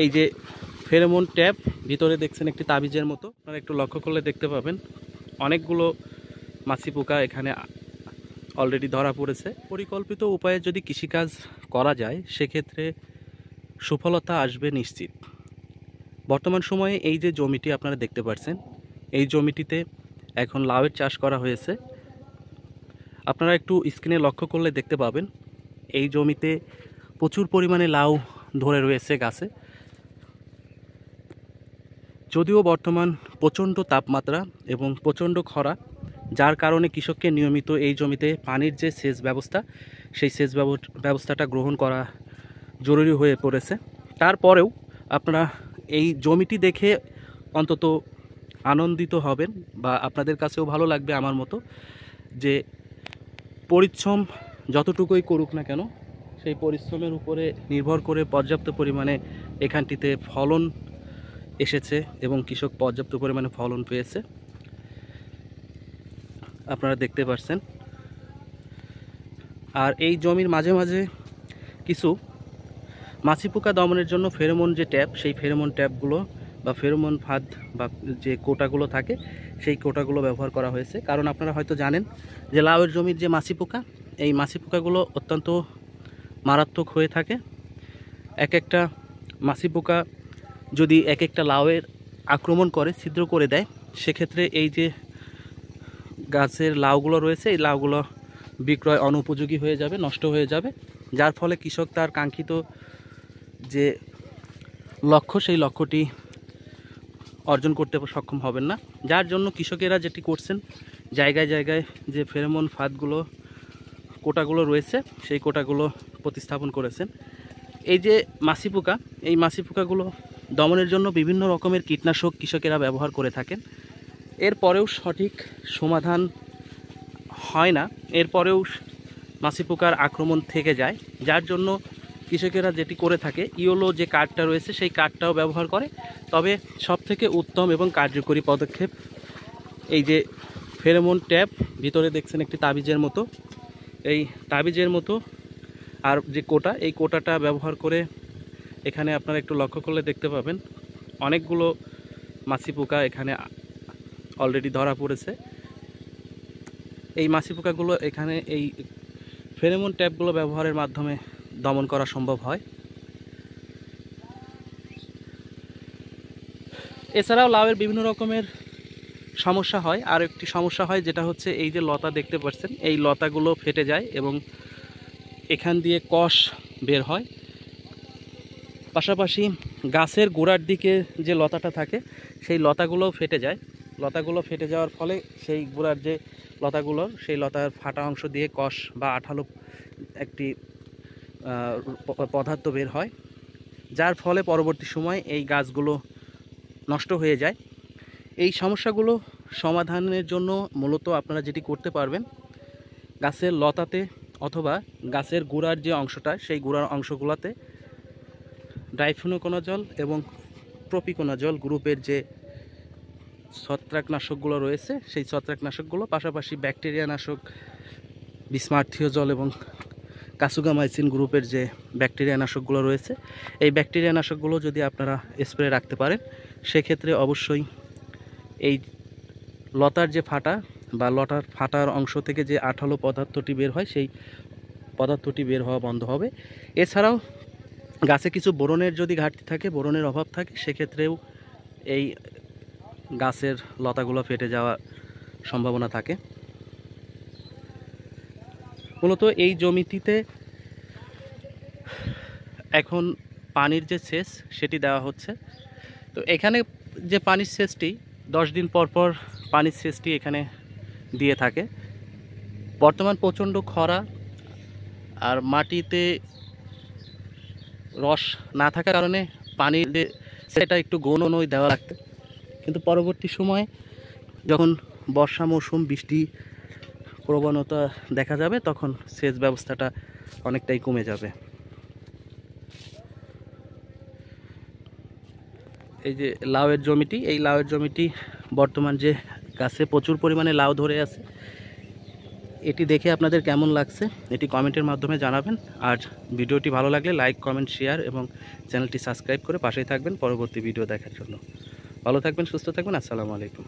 এই যে pheromone tap, ভিতরে দেখছেন একটি তাবিজের মতো, আপনারা একটু লক্ষ্য করলে দেখতে পাবেন অনেকগুলো মাছি পোকা এখানে অলরেডি ধরা পড়েছে। পরিকল্পিত উপায়ে যদি কৃষিকাজ করা যায় সেক্ষেত্রে সফলতা আসবে নিশ্চিত। বর্তমান সময়ে এই যে জমিটি আপনারা দেখতে পাচ্ছেন, এই জমিটিতে এখন লাউয়ের চাষ করা হয়েছে। আপনারা একটু স্ক্রিনে লক্ষ্য করলে দেখতে পাবেন এই জমিতে প্রচুর পরিমাণে লাউ ধরে রয়েছে গাছে। যদিও বর্তমান প্রচণ্ড তাপমাত্রা এবং প্রচণ্ড খরা, যার কারণে কৃষককে নিয়মিত এই জমিতে পানির যে সেচ ব্যবস্থা, সেই সেচ ব্যবস্থাটা গ্রহণ করা জরুরি হয়ে পড়েছে। তারপরেও আপনারা এই জমিটি দেখে অন্তত আনন্দিত হবেন বা আপনাদের কাছেও ভালো লাগবে আমার মতো, যে পরিশ্রম যতটুকুই করুক না কেন সেই পরিশ্রমের উপরে নির্ভর করে পর্যাপ্ত পরিমাণে এখানটিতে ফলন এসেছে এবং কৃষক পর্যাপ্ত পরিমাণে ফলন পেয়েছে, আপনারা দেখতে পাচ্ছেন। আর এই জমির মাঝে মাঝে কিছু মাছি পোকা দমনের জন্য ফেরোমন যে ট্যাপ, সেই ফেরোমন ট্যাপগুলো বা ফেরোমন ফাঁদ বা যে কোটাগুলো থাকে সেই কোটাগুলো ব্যবহার করা হয়েছে। কারণ আপনারা হয়তো জানেন যে লাউয়ের জমির যে মাছি পোকা, এই মাছি পোকাগুলো অত্যন্ত মারাত্মক হয়ে থাকে। এক একটা মাছি পোকা যদি এক একটা লাউয়ের আক্রমণ করে, ছিদ্র করে দেয়, সেক্ষেত্রে এই যে গাছের লাউগুলো রয়েছে এই লাউগুলো বিক্রয় অনুপযোগী হয়ে যাবে, নষ্ট হয়ে যাবে, যার ফলে কৃষক তার কাঙ্ক্ষিত যে লক্ষ্য সেই লক্ষ্যটি অর্জন করতে সক্ষম হবেন না। যার জন্য কৃষকেরা যেটি করছেন, জায়গায় জায়গায় যে ফেরোমন ফাঁদগুলো কোটাগুলো রয়েছে সেই কোটাগুলো প্রতিস্থাপন করেছেন। এই যে মাছি পোকা, এই মাছি পোকাগুলো দমনের জন্য বিভিন্ন রকমের কীটনাশক কৃষকেরা ব্যবহার করে থাকেন। এরপরেও সঠিক সমাধান হয় না, এরপরেও মাছি পোকার আক্রমণ থেকে যায়, যার জন্য কৃষকেরা যেটি করে থাকে ইওলো যে কার্ডটা রয়েছে সেই কার্ডটাও ব্যবহার করে। তবে সবথেকে উত্তম এবং কার্যকরী পদক্ষেপ এই যে ফেরোমন ট্যাপ, ভিতরে দেখছেন একটি তাবিজের মতো, এই তাবিজের মতো আর যে কোটা, এই কোটাটা ব্যবহার করে এখানে আপনারা একটু লক্ষ্য করলে দেখতে পাবেন অনেকগুলো মাছি পোকা এখানে অলরেডি ধরা পড়েছে। এই মাছি পোকাগুলো এখানে এই ফেরোমন ট্যাপগুলো ব্যবহারের মাধ্যমে দমন করা সম্ভব হয়। এছাড়াও লাউয়ের বিভিন্ন রকমের সমস্যা হয়। আর একটি সমস্যা হয় যেটা হচ্ছে এই যে লতা দেখতে পাচ্ছেন, এই লতাগুলো ফেটে যায় এবং এখান দিয়ে কষ বের হয়। পাশাপাশি গাছের গোড়ার দিকে যে লতাটা থাকে সেই লতাগুলোও ফেটে যায়। লতাগুলো ফেটে যাওয়ার ফলে সেই গোড়ার যে লতাগুলো, সেই লতার ফাটা অংশ দিয়ে কষ বা আঠালো একটি পদার্থ বের হয়, যার ফলে পরবর্তী সময় এই গাছগুলো নষ্ট হয়ে যায়। এই সমস্যাগুলো সমাধানের জন্য মূলত আপনারা যেটি করতে পারবেন, গাছের লতাতে অথবা গাছের গোড়ার যে অংশটা সেই গোড়ার অংশগুলোতে ডাইফেনোকোনাজল এবং প্রপিকোনাজল গ্রুপের যে ছত্রাকনাশকগুলো রয়েছে সেই ছত্রাকনাশকগুলো, পাশাপাশি ব্যাকটেরিয়া নাশক বিসমার্থিওজল এবং কাসুগামাইসিন গ্রুপের যে ব্যাকটেরিয়া নাশকগুলো রয়েছে, এই ব্যাকটেরিয়া নাশকগুলো যদি আপনারা স্প্রে রাখতে পারেন সেক্ষেত্রে অবশ্যই এই লতার যে ফাটা বা লতার ফাটার অংশ থেকে যে আঠালো পদার্থটি বের হয় সেই পদার্থটি বের হওয়া বন্ধ হবে। এছাড়াও গাছে কিছু বোরনের যদি ঘাটতি থাকে, বোরনের অভাব থাকে, সেক্ষেত্রেও এই গাছের লতাগুলো ফেটে যাওয়ার সম্ভাবনা থাকে। মূলত এই জমিটিতে এখন পানির যে সেচ সেটি দেওয়া হচ্ছে। তো এখানে যে পানির সেচটি 10 দিন পর পর পানির সেচটি এখানে দিয়ে থাকে। বর্তমান প্রচণ্ড খরা আর মাটিতে রস না থাকার কারণে পানির সেটা একটু গৌণই দেওয়া লাগবে, কিন্তু পরবর্তী সময়ে যখন বর্ষা মৌসুম বৃষ্টি প্রবণতা দেখা যাবে তখন সেচ ব্যবস্থাটা অনেকটাই কমে যাবে। এই যে লাউয়ের জমিটি, এই লাউয়ের জমিটি বর্তমান যে গাছে প্রচুর পরিমাণে লাউ ধরে আছে, এটি দেখে আপনাদের কেমন লাগছে এটি কমেন্টের মাধ্যমে জানাবেন। আর ভিডিওটি ভালো লাগলে লাইক, কমেন্ট, শেয়ার এবং চ্যানেলটি সাবস্ক্রাইব করে পাশেই থাকবেন পরবর্তী ভিডিও দেখার জন্য। ভালো থাকবেন, সুস্থ থাকবেন। আসসালামু আলাইকুম।